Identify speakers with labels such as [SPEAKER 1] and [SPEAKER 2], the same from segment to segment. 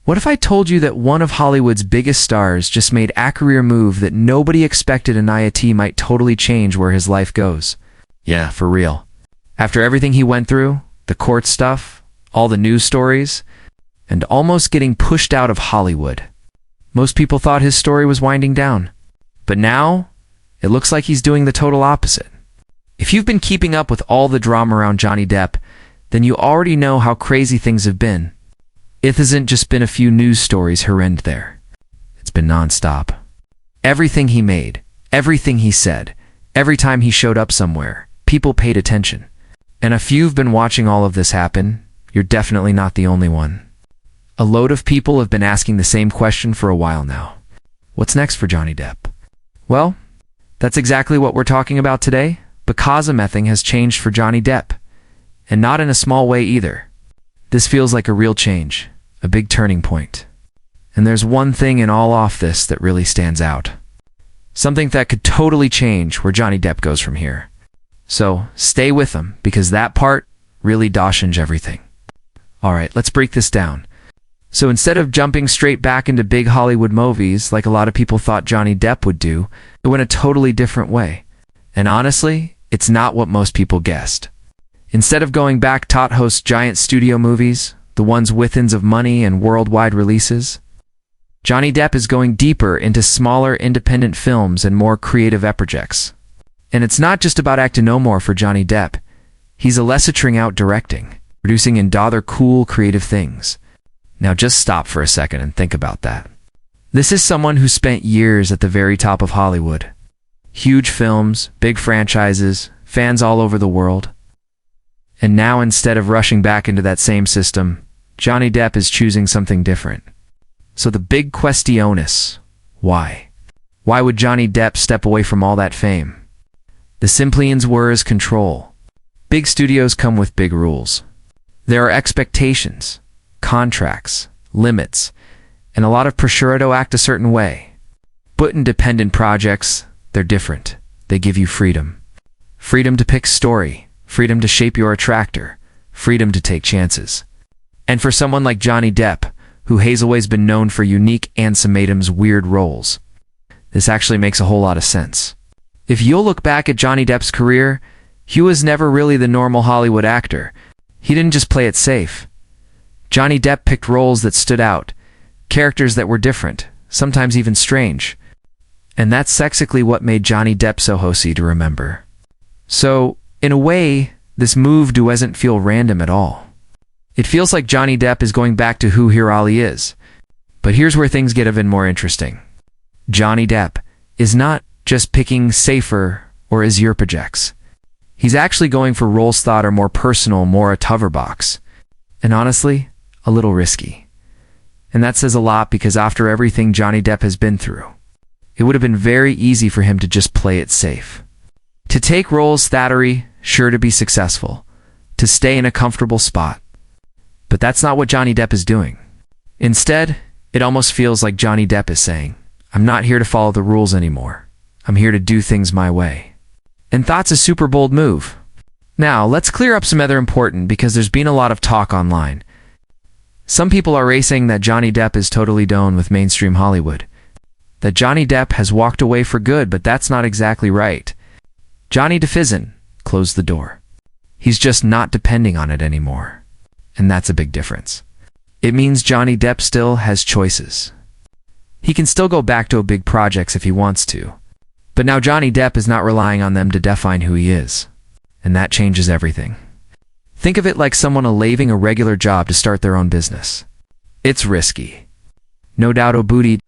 [SPEAKER 1] What if I told you that one of Hollywood's biggest stars just made a career move that nobody expected an IAT might totally change where his life goes? Yeah, for real. After everything he went through, the court stuff, all the news stories, and almost getting pushed out of Hollywood, most people thought his story was winding down. But now, it looks like he's doing the total opposite. If you've been keeping up with all the drama around Johnny Depp, then you already know how crazy things have been. It hasn't just been a few news stories here and there. It's been non-stop. Everything he made, everything he said, every time he showed up somewhere, people paid attention. And if you've been watching all of this happen, you're definitely not the only one. A load of people have been asking the same question for a while now. What's next for Johnny Depp? Well, that's exactly what we're talking about today, because everything has changed for Johnny Depp. And not in a small way either. This feels like a real change, a big turning point. And there's one thing in all of this that really stands out. Something that could totally change where Johnny Depp goes from here. So stay with him, because that part really does change everything. Alright, let's break this down. So instead of jumping straight back into big Hollywood movies like a lot of people thought Johnny Depp would do, it went a totally different way. And honestly, it's not what most people guessed. Instead of going back to host giant studio movies, the ones with tons of money and worldwide releases, Johnny Depp is going deeper into smaller independent films and more creative projects. And it's not just about acting no more for Johnny Depp. He's a lesser out directing, producing and other cool creative things. Now just stop for a second and think about that. This is someone who spent years at the very top of Hollywood. Huge films, big franchises, fans all over the world. And now instead of rushing back into that same system, Johnny Depp is choosing something different. So the big question is, why? Why would Johnny Depp step away from all that fame? The simply answer is control. Big studios come with big rules. There are expectations, contracts, limits, and a lot of pressure to act a certain way. But independent projects, they're different. They give you freedom. Freedom to pick story. Freedom to shape your attractor, freedom to take chances. And for someone like Johnny Depp, who has always been known for unique and sometimes weird roles, this actually makes a whole lot of sense. If you'll look back at Johnny Depp's career, he was never really the normal Hollywood actor. He didn't just play it safe. Johnny Depp picked roles that stood out, characters that were different, sometimes even strange. And that's exactly what made Johnny Depp so easy to remember. So, in a way, this move doesn't feel random at all. It feels like Johnny Depp is going back to who he really is. But here's where things get even more interesting. Johnny Depp is not just picking safer or easier projects. He's actually going for roles that are more personal, more a tover box. And honestly, a little risky. And that says a lot because after everything Johnny Depp has been through, it would have been very easy for him to just play it safe. To take roles that are sure to be successful, to stay in a comfortable spot. But that's not what Johnny Depp is doing. Instead, it almost feels like Johnny Depp is saying, I'm not here to follow the rules anymore. I'm here to do things my way. And that's a super bold move. Now, let's clear up some other important because there's been a lot of talk online. Some people are saying that Johnny Depp is totally done with mainstream Hollywood. That Johnny Depp has walked away for good, but that's not exactly right. Johnny Depp isn't closed the door. He's just not depending on it anymore. And that's a big difference. It means Johnny Depp still has choices. He can still go back to big projects if he wants to. But now Johnny Depp is not relying on them to define who he is. And that changes everything. Think of it like someone leaving a regular job to start their own business. It's risky. No doubt booty.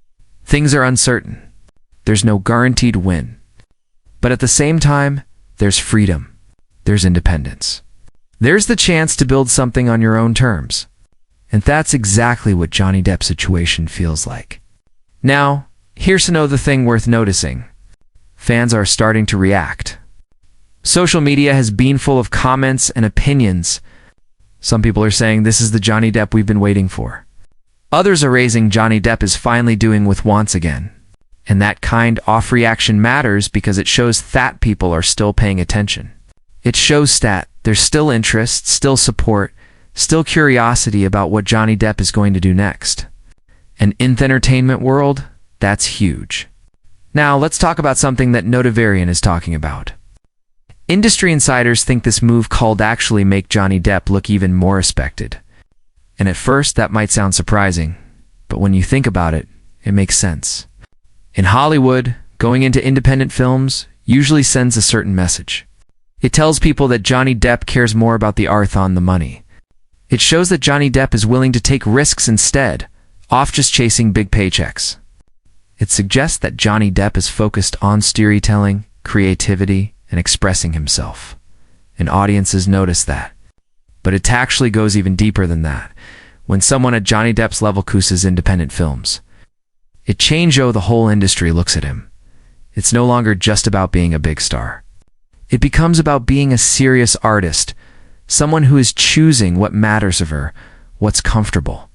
[SPEAKER 1] Things are uncertain. There's no guaranteed win. But at the same time, there's freedom. There's independence. There's the chance to build something on your own terms. And that's exactly what Johnny Depp's situation feels like. Now, here's another thing worth noticing. Fans are starting to react. Social media has been full of comments and opinions. Some people are saying this is the Johnny Depp we've been waiting for. Others are raising Johnny Depp is finally doing what wants again. And that kind of reaction matters because it shows that people are still paying attention. It shows that there's still interest, still support, still curiosity about what Johnny Depp is going to do next. And in the entertainment world, that's huge. Now, let's talk about something that Notavarian is talking about. Industry insiders think this move could actually make Johnny Depp look even more respected. And at first, that might sound surprising, but when you think about it, it makes sense. In Hollywood, going into independent films usually sends a certain message. It tells people that Johnny Depp cares more about the art than the money. It shows that Johnny Depp is willing to take risks instead, off just chasing big paychecks. It suggests that Johnny Depp is focused on storytelling, creativity, and expressing himself. And audiences notice that. But it actually goes even deeper than that. When someone at Johnny Depp's level chooses independent films, it changes how the whole industry looks at him. It's no longer just about being a big star. It becomes about being a serious artist, someone who is choosing what matters of her, what's comfortable.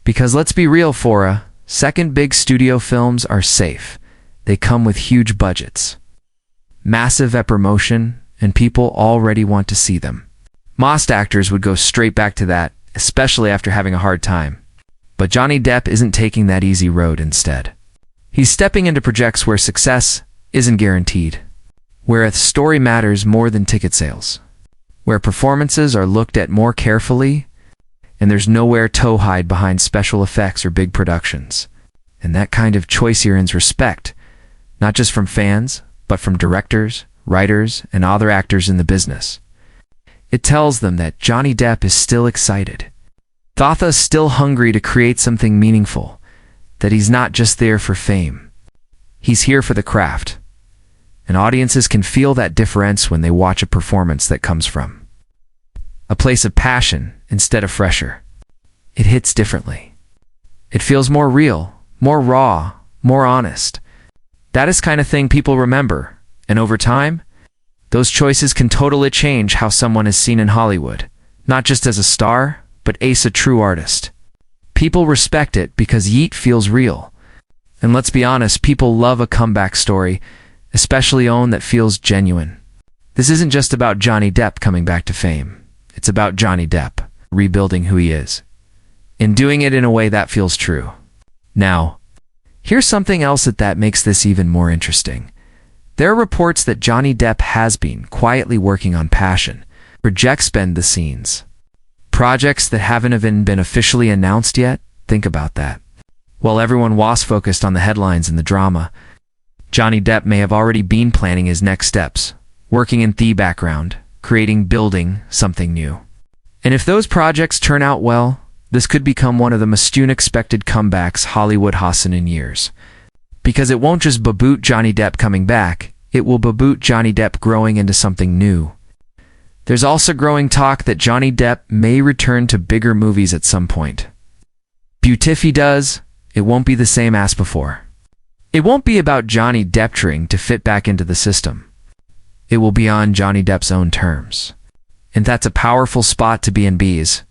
[SPEAKER 1] Because let's be real, Fora, second big studio films are safe. They come with huge budgets, massive promotion, and people already want to see them. Most actors would go straight back to that, especially after having a hard time. But Johnny Depp isn't taking that easy road instead. He's stepping into projects where success isn't guaranteed, where a story matters more than ticket sales, where performances are looked at more carefully, and there's nowhere to hide behind special effects or big productions. And that kind of choice earns respect, not just from fans, but from directors, writers, and other actors in the business. It tells them that Johnny Depp is still excited. Thatha is still hungry to create something meaningful, that he's not just there for fame. He's here for the craft. And audiences can feel that difference when they watch a performance that comes from a place of passion instead of pressure. It hits differently. It feels more real, more raw, more honest. That is kind of thing people remember, and over time, those choices can totally change how someone is seen in Hollywood, not just as a star, but as a true artist. People respect it because Yeet feels real. And let's be honest, people love a comeback story, especially one that feels genuine. This isn't just about Johnny Depp coming back to fame. It's about Johnny Depp rebuilding who he is, and doing it in a way that feels true. Now, here's something else that makes this even more interesting. There are reports that Johnny Depp has been quietly working on passion projects behind the scenes. Projects that haven't even been officially announced yet? Think about that. While everyone was focused on the headlines and the drama, Johnny Depp may have already been planning his next steps, working in the background, building something new. And if those projects turn out well, this could become one of the most unexpected comebacks Hollywood has seen in years. Because it won't just boot Johnny Depp coming back, it will boot Johnny Depp growing into something new. There's also growing talk that Johnny Depp may return to bigger movies at some point. But if he does, it won't be the same as before. It won't be about Johnny Depp trying to fit back into the system. It will be on Johnny Depp's own terms. And that's a powerful spot to be in bees.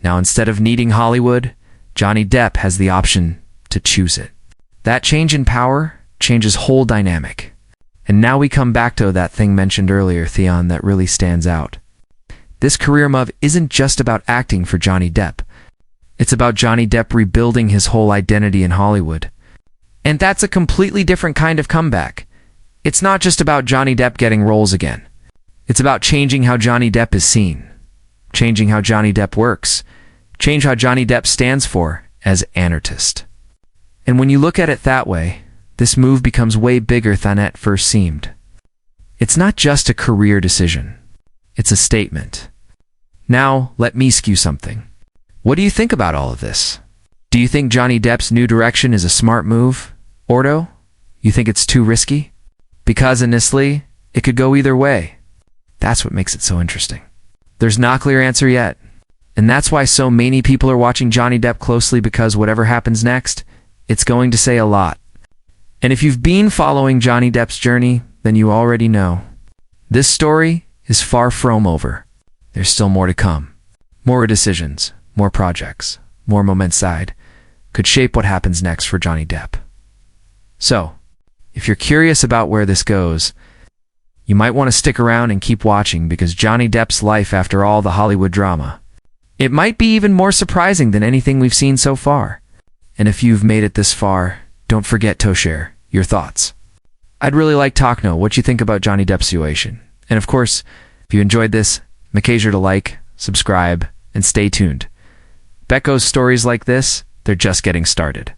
[SPEAKER 1] Now, instead of needing Hollywood, Johnny Depp has the option to choose it. That change in power changes whole dynamic. And now we come back to that thing mentioned earlier, Theon, that really stands out. This career move isn't just about acting for Johnny Depp. It's about Johnny Depp rebuilding his whole identity in Hollywood. And that's a completely different kind of comeback. It's not just about Johnny Depp getting roles again. It's about changing how Johnny Depp is seen, changing how Johnny Depp works, change how Johnny Depp stands for as an artist. And when you look at it that way, this move becomes way bigger than it first seemed. It's not just a career decision. It's a statement. Now, let me ask you something. What do you think about all of this? Do you think Johnny Depp's new direction is a smart move? Ordo? You think it's too risky? Because honestly, it could go either way. That's what makes it so interesting. There's not a clear answer yet. And that's why so many people are watching Johnny Depp closely, because whatever happens next, it's going to say a lot. And if you've been following Johnny Depp's journey, then you already know. This story is far from over. There's still more to come. More decisions, more projects, more moments side could shape what happens next for Johnny Depp. So, if you're curious about where this goes, you might want to stick around and keep watching, because Johnny Depp's life after all the Hollywood drama, it might be even more surprising than anything we've seen so far. And if you've made it this far, don't forget to share your thoughts. I'd really like to know what you think about Johnny Depp's situation. And of course, if you enjoyed this, make sure to like, subscribe, and stay tuned. Becco's stories like this, they're just getting started.